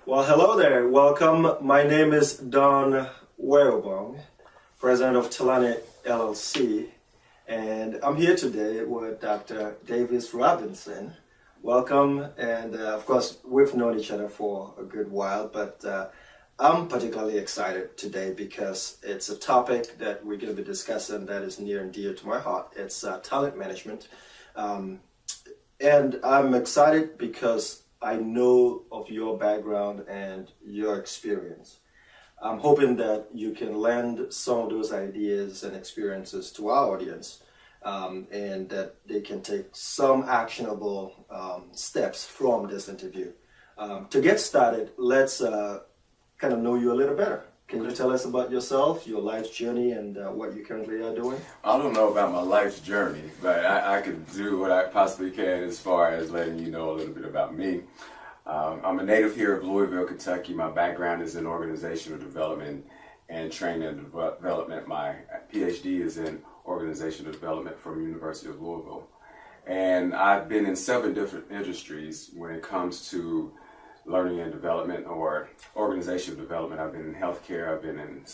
Well, hello there. Welcome. My name is Don Weobong, president of Talani LLC, and I'm here today with Dr. Davis Robinson. Welcome, and of course, we've known each other for a good while, but I'm particularly excited today because it's a topic that we're going to be discussing that is near and dear to my heart. It's talent management, and I'm excited because I know of your background and your experience. I'm hoping that you can lend some of those ideas and experiences to our audience, and that they can take some actionable steps from this interview. To get started, let's kind of know you a little better. Can you tell us about yourself, your life's journey, and what you currently are doing? I don't know about my life's journey, but I can do what I possibly can as far as letting you know a little bit about me. I'm a native here of Louisville, Kentucky. My background is in organizational development and training and development. My PhD is in organizational development from the University of Louisville. And I've been in 7 different industries when it comes to learning and development or organizational development. I've been in healthcare, I've been in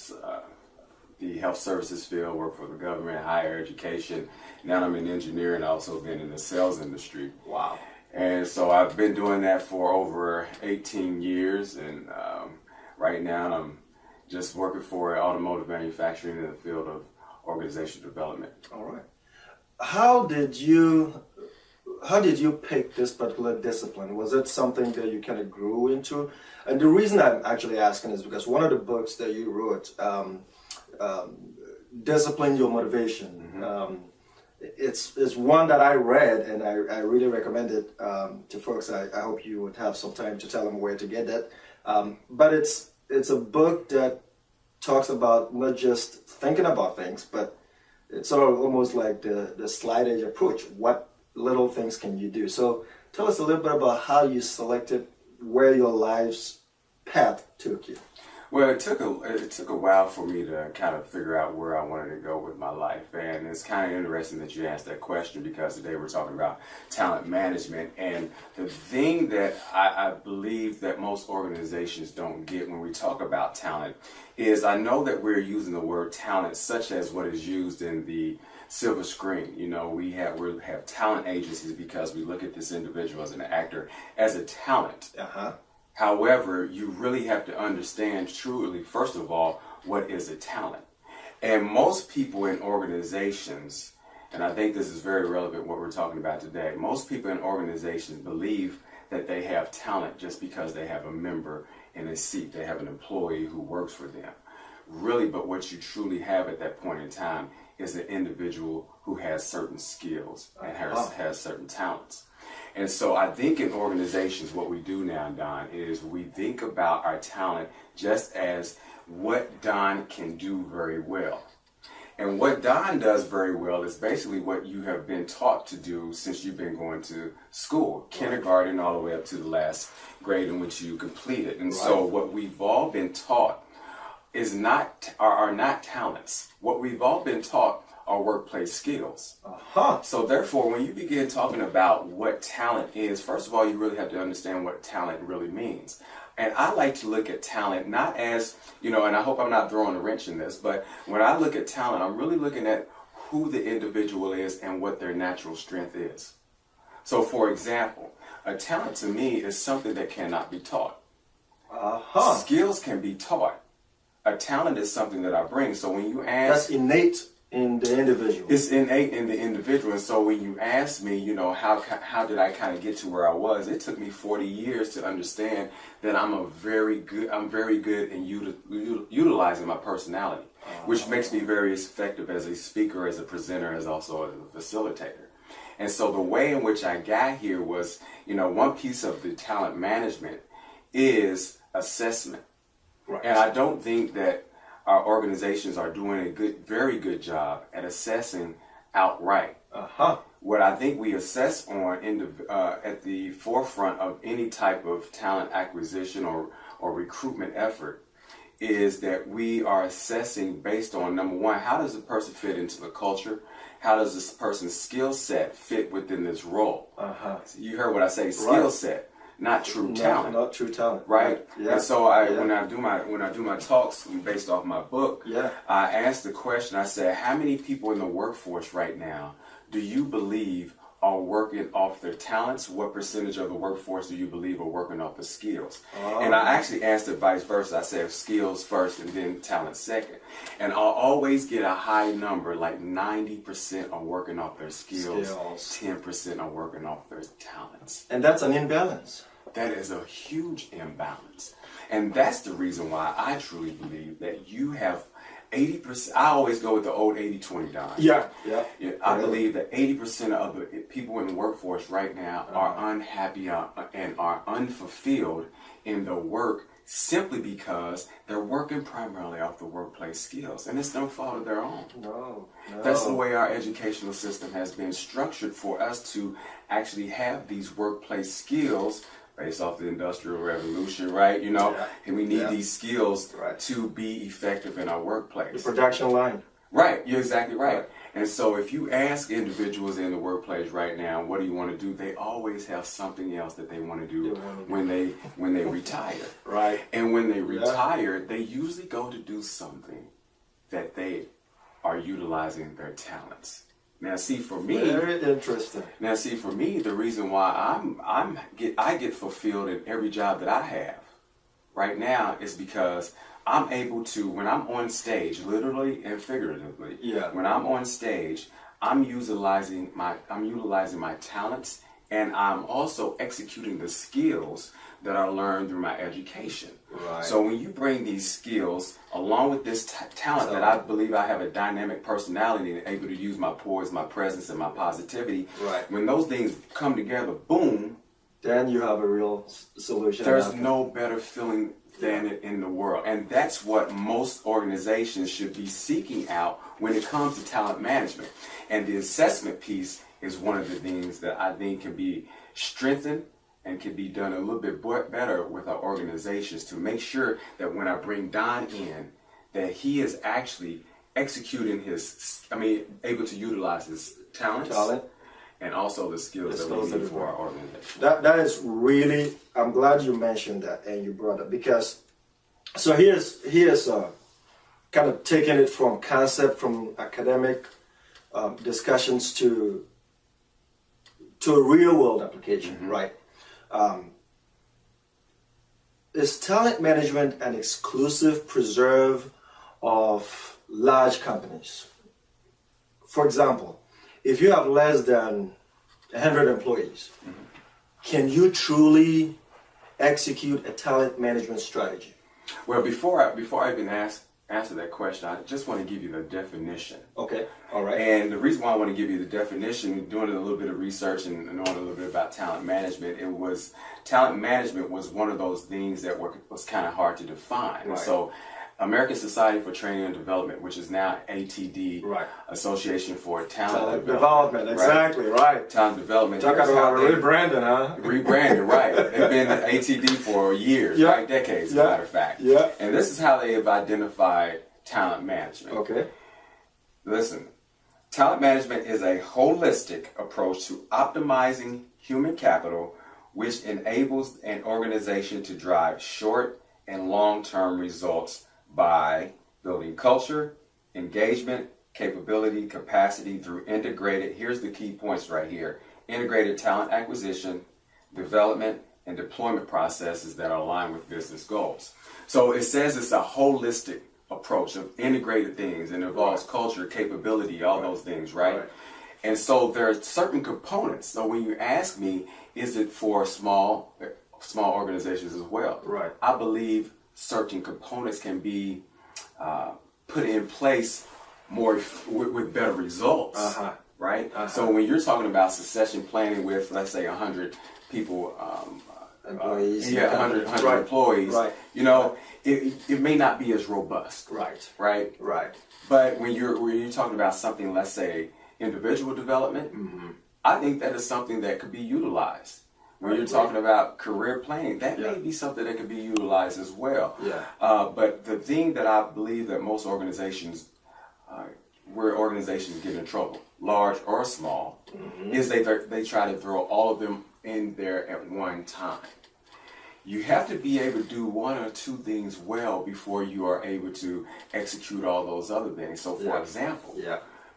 the health services field, worked for the government, higher education. Now I'm in engineering, also been in the sales industry. Wow. And so I've been doing that for over 18 years, and right now I'm just working for automotive manufacturing in the field of organizational development. All right. How did you pick this particular discipline? Was it something that you kind of grew into? And the reason I'm actually asking is because one of the books that you wrote, Discipline Your Motivation, Mm-hmm. It's one that I read, and I really recommend it to folks. I hope you would have some time to tell them where to get that. But it's a book that talks about not just thinking about things, but it's sort of almost like the slide edge approach. What little things can you do? So tell us a little bit about how you selected where your life's path took you. Well, it took a while for me to kind of figure out where I wanted to go with my life, and it's kind of interesting that you asked that question because today we're talking about talent management, and the thing that I believe that most organizations don't get when we talk about talent is I know that we're using the word talent such as what is used in the silver screen. You know, we have talent agencies because we look at this individual as an actor as a talent. However, you really have to understand truly, first of all, what is a talent. And most people in organizations, and I think this is very relevant what we're talking about today, most people in organizations believe that they have talent just because they have a member in a seat, they have an employee who works for them. Really, but what you truly have at that point in time is an individual who has certain skills and has certain talents. And so I think in organizations, what we do now, Don, is we think about our talent just as what Don can do very well. And what Don does very well is basically what you have been taught to do since you've been going to school, kindergarten all the way up to the last grade in which you completed. And so what we've all been taught are not talents. What we've all been taught are workplace skills. So therefore, when you begin talking about what talent is, first of all, you really have to understand what talent really means. And I like to look at talent not as, and I hope I'm not throwing a wrench in this, but when I look at talent, I'm really looking at who the individual is and what their natural strength is. So for example, a talent to me is something that cannot be taught. Skills can be taught. A talent is something that I bring. So when you ask... That's innate in the individual. It's innate in the individual. And so when you ask me, how did I kind of get to where I was? It took me 40 years to understand that I'm very good in utilizing my personality, which makes me very effective as a speaker, as a presenter, as also as a facilitator. And so the way in which I got here was, one piece of the talent management is assessment. Right. And I don't think that our organizations are doing a very good job at assessing outright. What I think we assess on at the forefront of any type of talent acquisition or recruitment effort is that we are assessing based on, number one, how does the person fit into the culture? How does this person's skill set fit within this role? So you heard what I say, skill set. not true talent. Not true talent. Right? Yeah. And so when I do my talks based off my book, I ask the question, I say, how many people in the workforce right now do you believe are working off their talents? What percentage of the workforce do you believe are working off the skills? And I actually asked it vice versa. I said skills first and then talent second. And I'll always get a high number, like 90% are working off their skills. 10% are working off their talents. And that's an imbalance. That is a huge imbalance. And that's the reason why I truly believe that you have 80%. I always go with the old 80-20, Don. Yeah. I believe that 80% of the people in the workforce right now are unhappy and are unfulfilled in the work simply because they're working primarily off the workplace skills. And it's no fault of their own. No. That's the way our educational system has been structured for us to actually have these workplace skills based off the Industrial Revolution, right? You know, and we need these skills to be effective in our workplace. The production line. Right, you're exactly right. And so if you ask individuals in the workplace right now, what do you want to do? They always have something else that they want to do when they retire. Right. And when they retire, they usually go to do something that they are utilizing their talents. Now, see, for me, very interesting. Now, see, for me, the reason why I get fulfilled in every job that I have right now is because I'm able to, when I'm on stage, literally and figuratively. When I'm on stage, I'm utilizing my talents, and I'm also executing the skills that I learned through my education. Right. So when you bring these skills along with this talent that I believe I have a dynamic personality and able to use my poise, my presence, and my positivity, when those things come together, boom, then you have a real solution. There's no better feeling than it in the world. And that's what most organizations should be seeking out when it comes to talent management. And the assessment piece is one of the things that I think can be strengthened and can be done a little bit better with our organizations to make sure that when I bring Don in, that he is actually executing able to utilize his talents and also the skills that we need for our organization. That is really, I'm glad you mentioned that and you brought it, because, so here's kind of taking it from concept, from academic discussions to a real world application, right? Is talent management an exclusive preserve of large companies? For example, if you have less than 100 employees, can you truly execute a talent management strategy? Well, before I even answer that question, I just want to give you the definition. Okay, all right. And the reason why I want to give you the definition, doing a little bit of research and knowing a little bit about talent management, talent management was one of those things that was kind of hard to define. Right. So American Society for Training and Development, which is now ATD, Association for Talent Development. Exactly, right. Talent Development. Talk about rebranding, huh? Rebranding, right. They've been at ATD for years, right? Decades, as a matter of fact. Yeah. And this is how they have identified talent management. Okay. Listen, talent management is a holistic approach to optimizing human capital, which enables an organization to drive short and long-term results by building culture, engagement, capability, capacity through integrated, here's the key points right here, integrated talent acquisition, development, and deployment processes that are aligned with business goals. So it says it's a holistic approach of integrated things and involves culture, capability, all those things, right? And so there are certain components. So when you ask me, is it for small organizations as well? Right. I believe certain components can be put in place more with better results, right? So when you're talking about succession planning with, let's say, 100 people, employees, 100 employees, you know, it may not be as robust, right? But when you're talking about something, let's say, individual development, I think that is something that could be utilized. When you're talking about career planning, that may be something that could be utilized as well. But the thing that I believe that most organizations, where organizations get in trouble, large or small, is they try to throw all of them in there at one time. you have to be able to do one or two things well before you are able to execute all those other things. So, for example,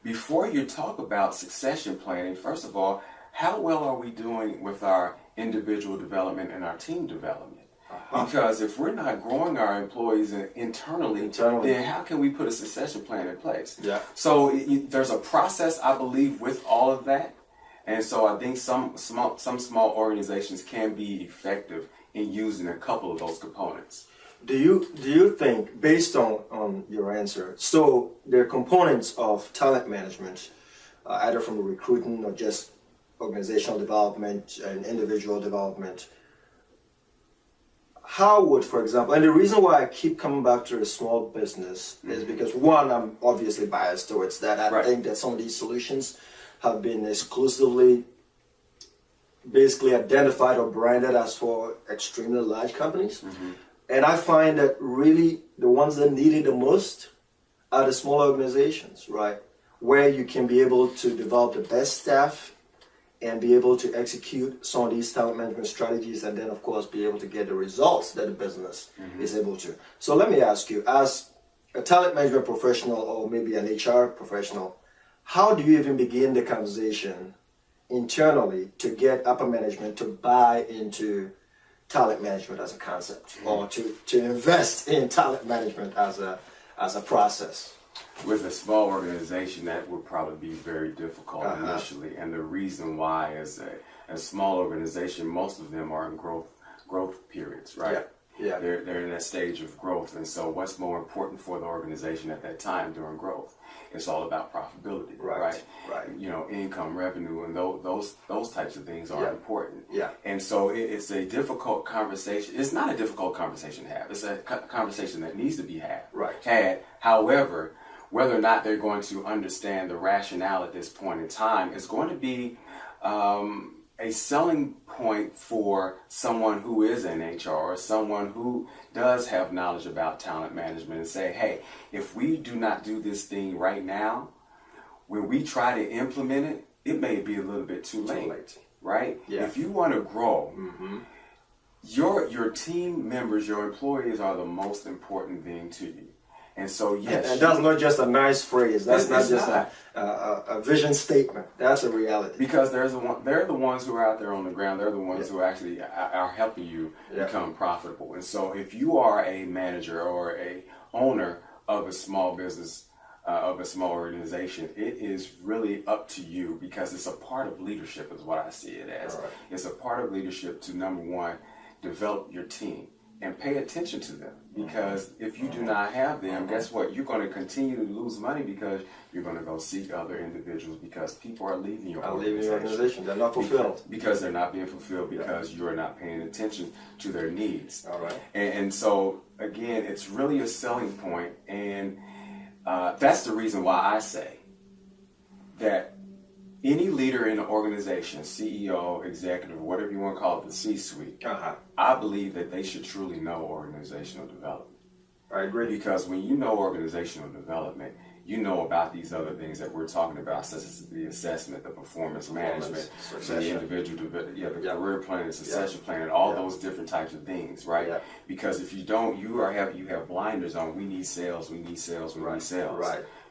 before you talk about succession planning, first of all, how well are we doing with our individual development and our team development? Because if we're not growing our employees internally, then how can we put a succession plan in place? So there's a process, I believe, with all of that. And so I think some small organizations can be effective in using a couple of those components. Do you think, based on your answer, so there are components of talent management, either from recruiting or just organizational development and individual development? How would, for example, and the reason why I keep coming back to a small business is because, one, I'm obviously biased towards that. I think that some of these solutions have been exclusively basically identified or branded as for extremely large companies. And I find that really the ones that need it the most are the small organizations, right? Where you can be able to develop the best staff and be able to execute some of these talent management strategies, and then of course be able to get the results that the business is able to. So let me ask you, as a talent management professional or maybe an HR professional, how do you even begin the conversation internally to get upper management to buy into talent management as a concept, or to invest in talent management as a process? With a small organization, that would probably be very difficult initially, and the reason why is a small organization, most of them are in growth periods, right? They're in that stage of growth, and so what's more important for the organization at that time during growth? It's all about profitability, right? You know, income, revenue, and those types of things are important. And so it's a difficult conversation. It's not a difficult conversation to have. It's a conversation that needs to be had. However, whether or not they're going to understand the rationale at this point in time is going to be a selling point for someone who is in HR or someone who does have knowledge about talent management, and say, hey, if we do not do this thing right now, when we try to implement it, it may be a little bit too late. Right? If you want to grow, your team members, your employees are the most important thing to you. And so, yes. And that's not just a nice phrase. That's not just a vision statement. That's a reality. Because they're the ones who are out there on the ground. They're the ones who actually are helping you become profitable. And so if you are a manager or a owner of a small business, of a small organization, it is really up to you, because it's a part of leadership is what I see it as. It's a part of leadership to, number one, develop your team and pay attention to them, because if you do not have them, guess what? You're going to continue to lose money, because you're going to go seek other individuals, because people are leaving your organization. They're not fulfilled. Because they're not being fulfilled, because you are not paying attention to their needs. And so, again, it's really a selling point, and that's the reason why I say that any leader in an organization, CEO, executive, whatever you want to call it, the C-suite, I believe that they should truly know organizational development. I agree. Because when you know organizational development, you know about these other things that we're talking about, such as the assessment, the performance management, the individual, the career plan, the succession plan, and all those different types of things, right? Because if you don't, you have blinders on. We need sales. We need sales. We need sales.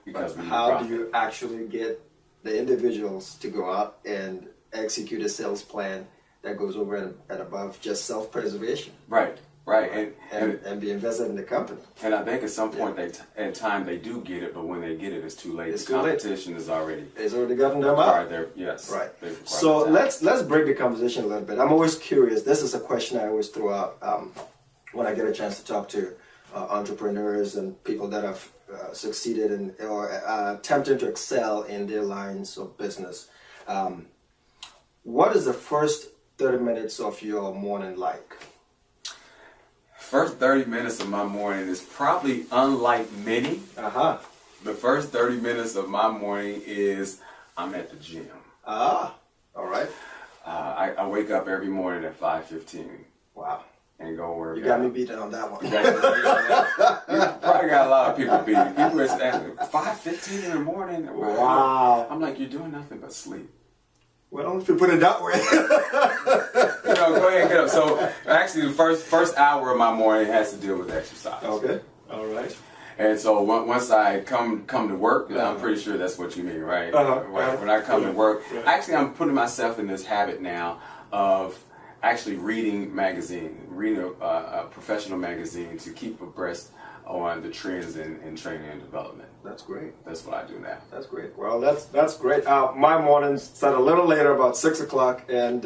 Because how do you actually get the individuals to go out and execute a sales plan that goes over and above just self-preservation? And be invested in the company. And I think at some point in time they do get it, but when they get it, it's too late. The competition is already gotten them out. So let's break the conversation a little bit. I'm always curious. This is a question I always throw out when I get a chance to talk to entrepreneurs and people that have succeeded in or attempting to excel in their lines of business. What is the first 30 minutes of your morning like? First 30 minutes of my morning is probably unlike many. The first 30 minutes of my morning is I'm at the gym. All right. I wake up every morning at 5:15. Wow. And go work. You got me beat on that one. You probably got a lot of people beat. People are asking 5:15 in the morning. Wow. I'm like, you're doing nothing but sleep. Well, if you put it that way. Go ahead and get up. So actually, the first hour of my morning has to deal with exercise. Okay. All right. And so once I come to work, I'm pretty sure that's what you mean, right? When I come to work, actually I'm putting myself in this habit now of actually reading a professional magazine to keep abreast on the trends in training and development. That's great. That's what I do now. That's great. Well, that's great. My mornings start a little later, about 6 o'clock, and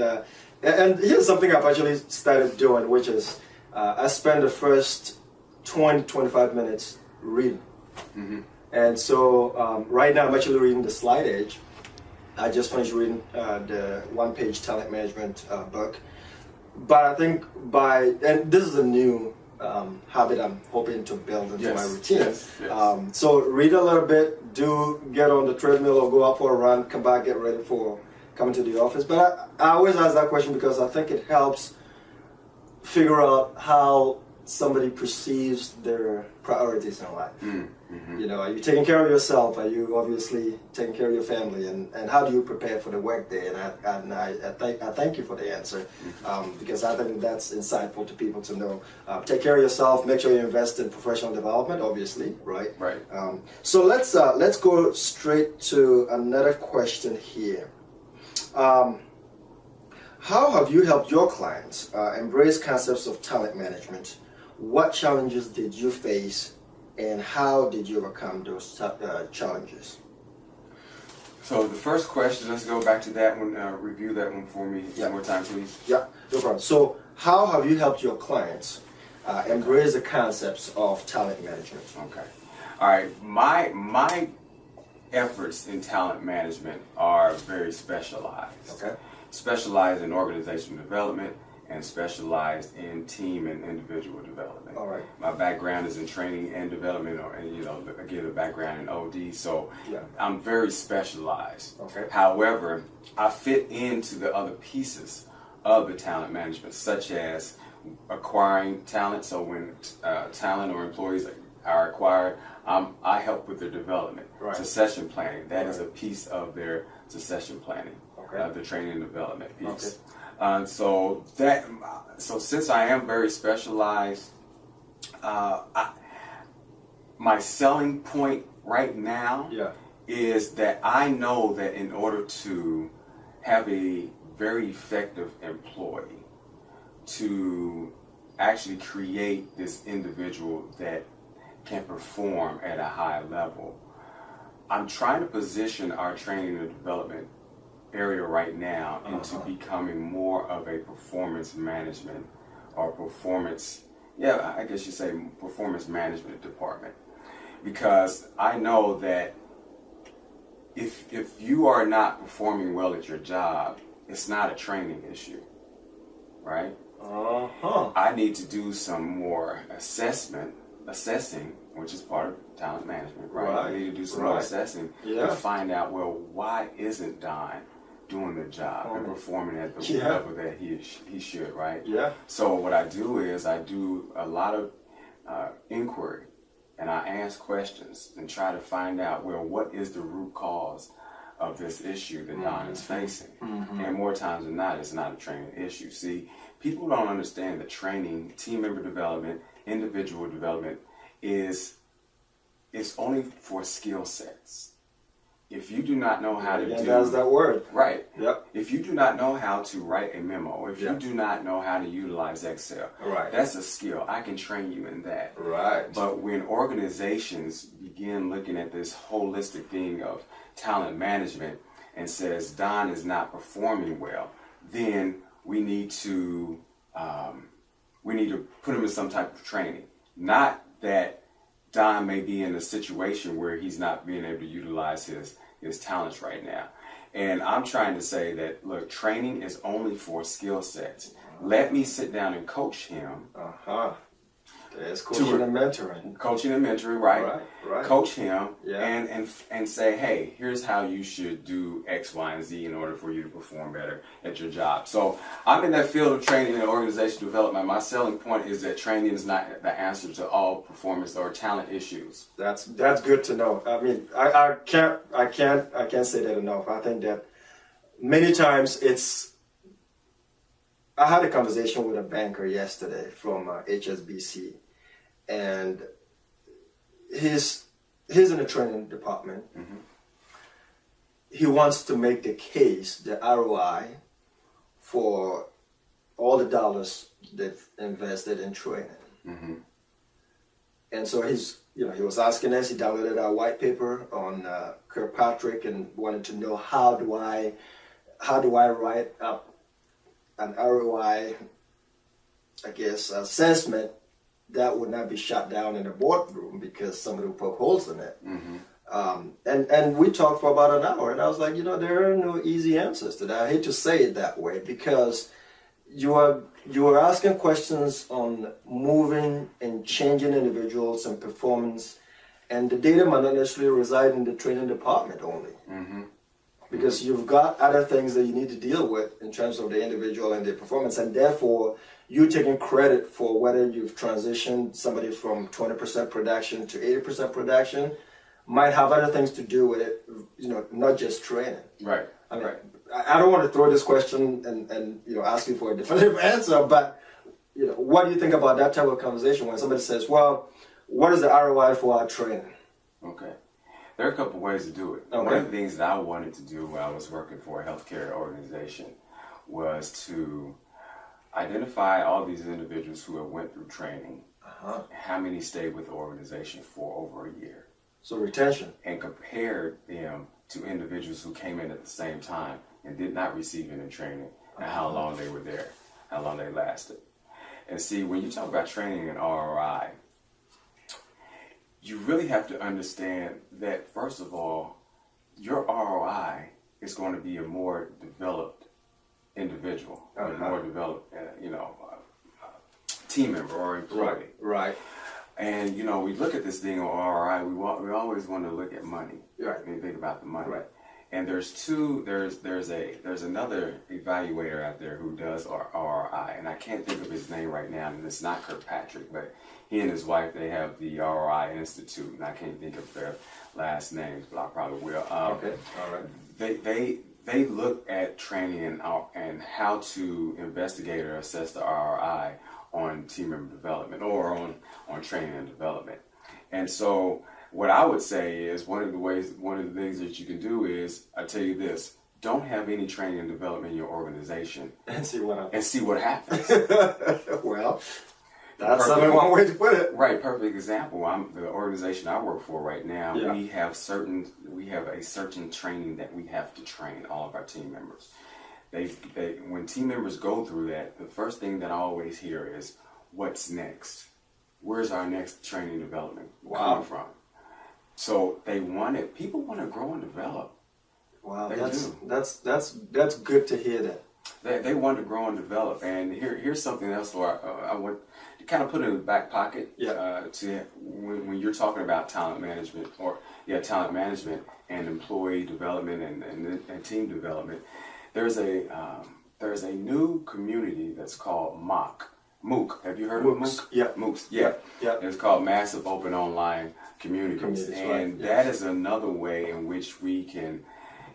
here's something I've actually started doing, which is I spend the first 20-25 minutes reading. Mm-hmm. And so right now I'm actually reading The Slight Edge. I just finished reading the one-page talent management book. But I think and this is a new habit I'm hoping to build into my routine. Yes. So read a little bit, get on the treadmill or go out for a run, come back, get ready for coming to the office. But I always ask that question because I think it helps figure out how somebody perceives their priorities in life. Mm-hmm. Are you taking care of yourself? Are you obviously taking care of your family? And how do you prepare for the workday? And I thank you for the answer, because I think that's insightful to people to know. Take care of yourself. Make sure you invest in professional development. Obviously, right? Right. So let's go straight to another question here. How have you helped your clients embrace concepts of talent management? What challenges did you face, and how did you overcome those challenges? So the first question, let's go back to that one, review that one for me one more time, please. Yeah, no problem. So how have you helped your clients embrace the concepts of talent management? Okay. All right. My efforts in talent management are very specialized. Okay. Specialized in organizational development and specialized in team and individual development. All right. My background is in training and development, again, a background in OD, so I'm very specialized. Okay. However, I fit into the other pieces of the talent management, such as acquiring talent. So when talent or employees are acquired, I help with their development. Right. Succession planning, that is a piece of their succession planning. Okay. The training and development piece. Okay. So since I am very specialized, my selling point right now is that I know that in order to have a very effective employee, to actually create this individual that can perform at a high level, I'm trying to position our training and development area right now into becoming more of a performance management or performance management department, because I know that if you are not performing well at your job, it's not a training issue, right? I need to do some more assessing, which is part of talent management, right? I need to do some more assessing to find out, well, why isn't Don doing the job and performing at the level that he should, right? Yeah. So what I do is I do a lot of inquiry, and I ask questions and try to find out, well, what is the root cause of this issue that Don is facing? And more times than not, it's not a training issue. See, people don't understand that training, team member development, individual development it's only for skill sets. If you do not know how to do... That's that word. Right. Yep. If you do not know how to write a memo, if you do not know how to utilize Excel, that's a skill. I can train you in that. Right. But when organizations begin looking at this holistic thing of talent management and says Don is not performing well, then we need to put him in some type of training. Not that Don may be in a situation where he's not being able to utilize his talents right now. And I'm trying to say that, look, training is only for skill sets. Let me sit down and coach him. It's coaching and mentoring. Coaching and mentoring, right? Right. Coach him and say, hey, here's how you should do X, Y, and Z in order for you to perform better at your job. So I'm in that field of training and organizational development. My selling point is that training is not the answer to all performance or talent issues. That's good to know. I mean, I can't say that enough. I think that many times I had a conversation with a banker yesterday from HSBC, and he's in the training department. Mm-hmm. He wants to make the case, the ROI, for all the dollars they've invested in training. Mm-hmm. And so he was asking us, he downloaded our white paper on Kirkpatrick and wanted to know how do I write up an ROI, I guess, assessment that would not be shut down in a boardroom because somebody will poke holes in it. Mm-hmm. And we talked for about an hour, and I was like, there are no easy answers to that. I hate to say it that way because you are asking questions on moving and changing individuals and performance, and the data might not necessarily reside in the training department only. Mm-hmm. Because you've got other things that you need to deal with in terms of the individual and their performance, and therefore you taking credit for whether you've transitioned somebody from 20% production to 80% production might have other things to do with it, not just training. Right. I mean, I don't want to throw this question and ask you for a definitive answer, but what do you think about that type of conversation when somebody says, well, what is the ROI for our training? Okay. There are a couple ways to do it. Okay. One of the things that I wanted to do when I was working for a healthcare organization was to identify all these individuals who have went through training, how many stayed with the organization for over a year. So retention. And compared them to individuals who came in at the same time and did not receive any training, and how long they were there, how long they lasted. And see, when you talk about training and ROI, you really have to understand that, first of all, your ROI is going to be a more developed individual, a more developed, team member or employee. Right. And we look at this thing on ROI. We always want to look at money. Right. When you think about the money. Right. And there's another evaluator out there who does ROI, and I can't think of his name right now, and it's not Kirkpatrick, but he and his wife, they have the ROI Institute, and I can't think of their last names, but I probably will. Okay. All right. They look at training and how to investigate or assess the ROI on team member development or on training and development. And so what I would say is one of the things that you can do is, I tell you this, don't have any training and development in your organization. And see what happens. Well, that's certainly one way to put it. Right, perfect example. The organization I work for right now, yeah. we have a certain training that we have to train all of our team members. When team members go through that, the first thing that I always hear is, what's next? Where's our next training development coming from? So people want to grow and develop. Wow, that's good to hear that. They want to grow and develop. And here's something else I want to kind of put in the back pocket. Yeah. To when you're talking about talent management and employee development and team development. There's a new community that's called MOOC. Have you heard of MOOC? Yeah. MOOCs. Yeah. Yeah. It's called Massive Open Online Communities. And right. That is another way in which we can,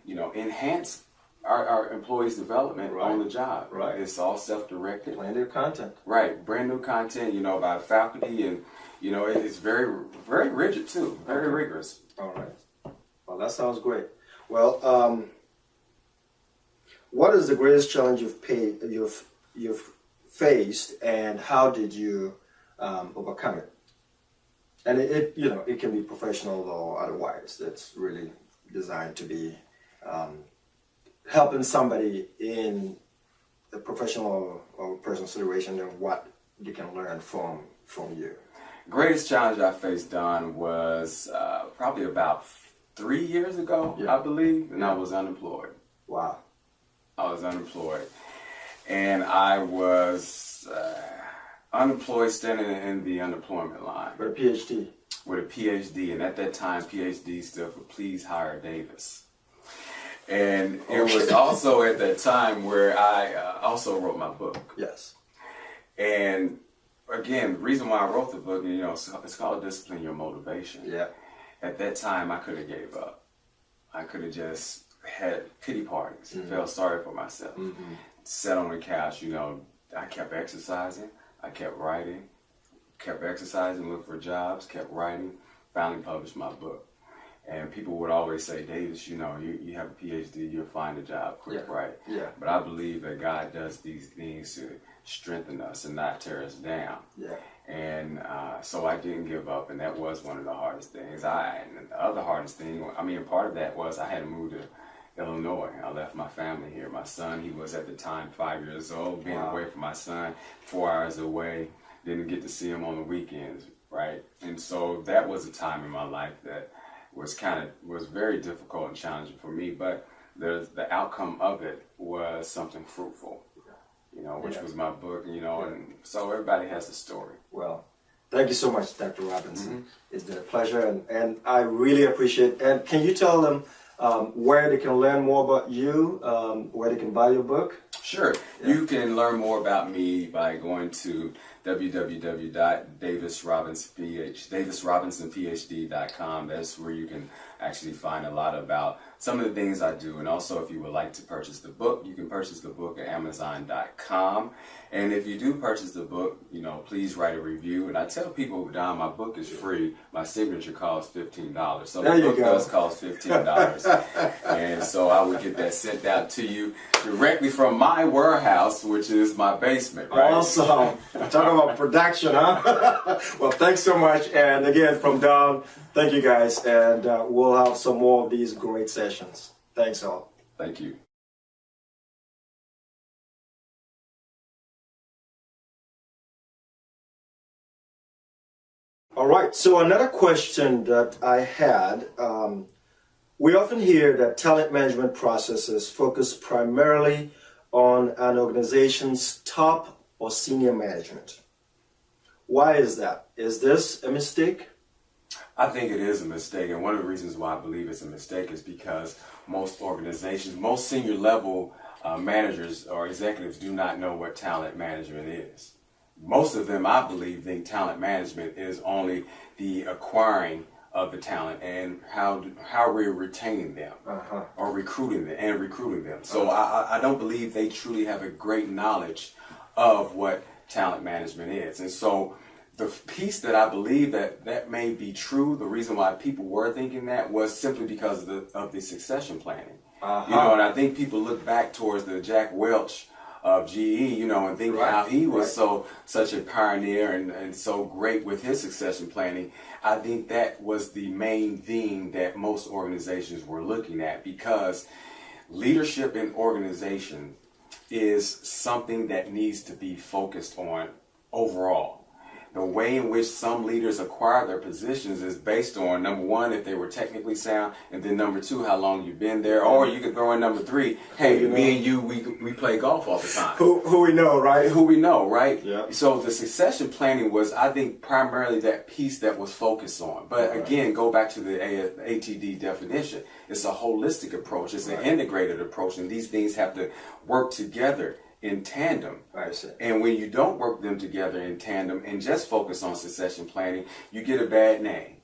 enhance our employees' development on the job. Right. It's all self-directed. Brand new content. Right. Brand new content, by faculty, and, it's very, very rigid too. Very rigorous. All right. Well, that sounds great. Well, what is the greatest challenge you've faced, and how did you overcome it? And it can be professional or otherwise. It's really designed to be helping somebody in a professional or personal situation and what you can learn from you. Greatest challenge I faced, Don, was probably about 3 years ago, I believe, and I was unemployed. Wow. I was unemployed. And I was unemployed standing in the unemployment line. With a PhD. With a PhD. And at that time, PhD stood for Please Hire Davis. And it was also at that time where I also wrote my book. Yes. And again, the reason why I wrote the book, it's called Discipline Your Motivation. Yeah. At that time, I could have gave up. I could have just had pity parties, felt sorry for myself, sat on the couch, I kept exercising, I kept writing, kept exercising, looked for jobs, kept writing, finally published my book. And people would always say, Davis, you have a PhD, you'll find a job quick, right? Yeah. But I believe that God does these things to strengthen us and not tear us down. Yeah. And so I didn't give up, and that was one of the hardest things. And the other hardest thing, part of that was I had to move to Illinois. I left my family here. My son, he was at the time 5 years old, being away from my son, 4 hours away, didn't get to see him on the weekends, right? And so that was a time in my life that was very difficult and challenging for me, but the outcome of it was something fruitful, which was my book, and so everybody has a story. Well, thank you so much, Dr. Robinson. It's been a pleasure, and I really appreciate it. And can you tell them where they can learn more about you, where they can buy your book? Sure. Yeah. You can learn more about me by going to www.davisrobinsonphd.com. That's where you can actually find a lot about some of the things I do. And also, if you would like to purchase the book, you can purchase the book at Amazon.com. And if you do purchase the book, please write a review. And I tell people, Don, my book is free. My signature costs $15. So the book does cost $15. And so I would get that sent out to you directly from my warehouse, which is my basement. Right? Awesome. Talk about production, huh? Well, thanks so much. And again, from Don, thank you guys. And we'll have some more of these great sessions. Thanks all. Thank you. All right, so another question that I had, we often hear that talent management processes focus primarily on an organization's top or senior management. Why is that? Is this a mistake? I think it is a mistake, and one of the reasons why I believe it's a mistake is because most organizations, most senior level managers or executives do not know what talent management is. Most of them, I believe, think talent management is only the acquiring of the talent and how we're retaining them or recruiting them. So I don't believe they truly have a great knowledge of what talent management is. And so the piece that I believe that may be true, the reason why people were thinking that was simply because of the succession planning. And I think people look back towards the Jack Welch of GE, and think how he was such a pioneer and so great with his succession planning. I think that was the main theme that most organizations were looking at, because leadership in organization is something that needs to be focused on overall. The way in which some leaders acquire their positions is based on, number one, if they were technically sound, and then number two, how long you've been there. Or you could throw in number three, hey, me and you, we play golf all the time. Who we know, right? Who we know, right? Yeah. So the succession planning was, I think, primarily that piece that was focused on. But again, go back to the ATD definition. It's a holistic approach. It's an integrated approach, and these things have to work together in tandem. And when you don't work them together in tandem and just focus on succession planning, you get a bad name,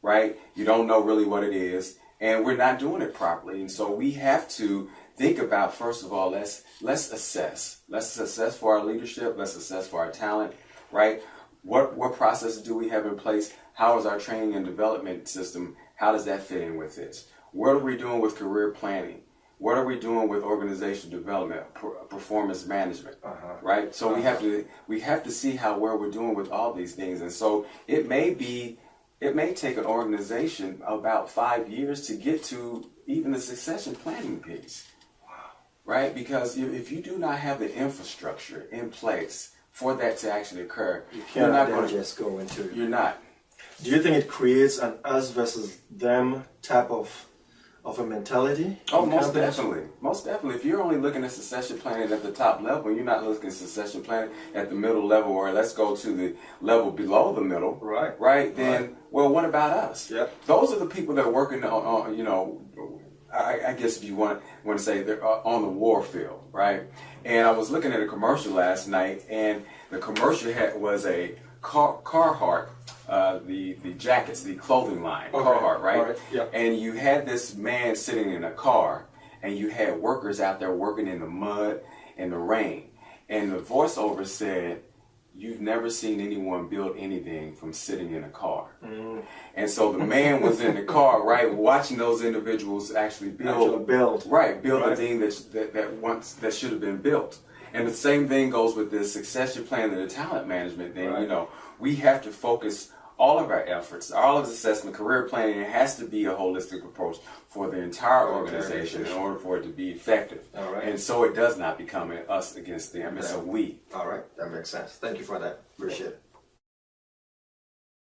right? You don't know really what it is, and we're not doing it properly. And so we have to think about, first of all, let's assess. Let's assess for our leadership. Let's assess for our talent, right? What processes do we have in place? How is our training and development system? How does that fit in with this? What are we doing with career planning? What are we doing with organizational development, performance management, right? So we have to see where we're doing with all these things. And so it may take an organization about 5 years to get to even the succession planning piece, right? Because if you do not have the infrastructure in place for that to actually occur, you're not going to just go into it. You're not. Do you think it creates an us versus them type of a mentality? Oh, most definitely. Most definitely. If you're only looking at succession planning at the top level, you're not looking at succession planning at the middle level, or let's go to the level below the middle. Right? Then, well, what about us? Those are the people that are working on I guess if you want to say they're on the war field, right? And I was looking at a commercial last night, and the commercial was a Carhartt, the jackets, the clothing line, Carhartt, right? And you had this man sitting in a car, and you had workers out there working in the mud and the rain. And the voiceover said, "You've never seen anyone build anything from sitting in a car." And so the man was in the car, right, watching those individuals actually build the thing that should have been built. And the same thing goes with the succession plan and the talent management thing. You know, we have to focus all of our efforts, all of the assessment, career planning. It has to be a holistic approach for the entire organization in order for it to be effective. And so it does not become an us against them. It's a we. All right, that makes sense. Thank you for that. Appreciate it.